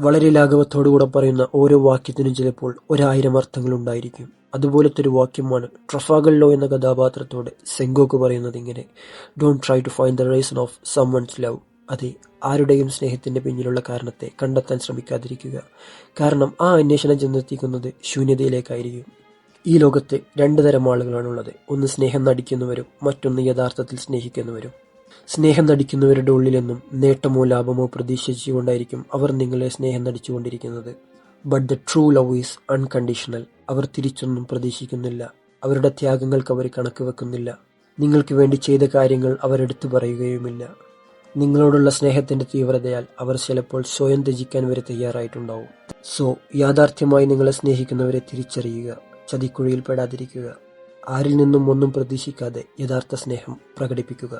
വളരെ ലാഘവത്തോടുകൂടെ പറയുന്ന ഓരോ വാക്യത്തിനും ചിലപ്പോൾ 1000 അർത്ഥങ്ങളുണ്ടായിരിക്കും. അതുപോലത്തെ ഒരു വാക്യമാണ് ട്രഫാഗർ ലോ എന്ന കഥാപാത്രത്തോട് സെങ്കോക്ക് പറയുന്നത് ഇങ്ങനെ: don't try to find the reason of someone's love. അതെ, ആരുടെയും സ്നേഹത്തിന്റെ പിന്നിലുള്ള കാരണത്തെ കണ്ടെത്താൻ ശ്രമിക്കാതിരിക്കുക. കാരണം ആ അന്വേഷണം ചെന്നെത്തിക്കുന്നത് ശൂന്യതയിലേക്കായിരിക്കും. ഈ ലോകത്ത് 2 തരം ആളുകളാണുള്ളത്. ഒന്ന് സ്നേഹം നടിക്കുന്നവരും മറ്റൊന്ന് യഥാർത്ഥത്തിൽ സ്നേഹിക്കുന്നവരും. സ്നേഹം നടിക്കുന്നവരുടെ ഉള്ളിലെന്നും നേട്ടമോ ലാഭമോ പ്രതീക്ഷിച്ചുകൊണ്ടായിരിക്കും അവർ നിങ്ങളെ സ്നേഹം നടിച്ചുകൊണ്ടിരിക്കുന്നത്. But the true love is unconditional. അവർ തിരിച്ചൊന്നും പ്രതീക്ഷിക്കുന്നില്ല. അവരുടെ ത്യാഗങ്ങൾക്ക് അവർ കണക്ക് വെക്കുന്നില്ല. നിങ്ങൾക്ക് വേണ്ടി ചെയ്ത കാര്യങ്ങൾ അവരെടുത്തു പറയുകയുമില്ല. നിങ്ങളോടുള്ള സ്നേഹത്തിന്റെ തീവ്രതയാൽ അവർ ചിലപ്പോൾ സ്വയം ത്യജിക്കാൻ വരെ തയ്യാറായിട്ടുണ്ടാവും. സോ, യാഥാർത്ഥ്യമായി നിങ്ങളെ സ്നേഹിക്കുന്നവരെ തിരിച്ചറിയുക. ചതിക്കുഴിയിൽ പെടാതിരിക്കുക. ആരിൽ നിന്നും ഒന്നും പ്രതീക്ഷിക്കാതെ യഥാർത്ഥ സ്നേഹം പ്രകടിപ്പിക്കുക.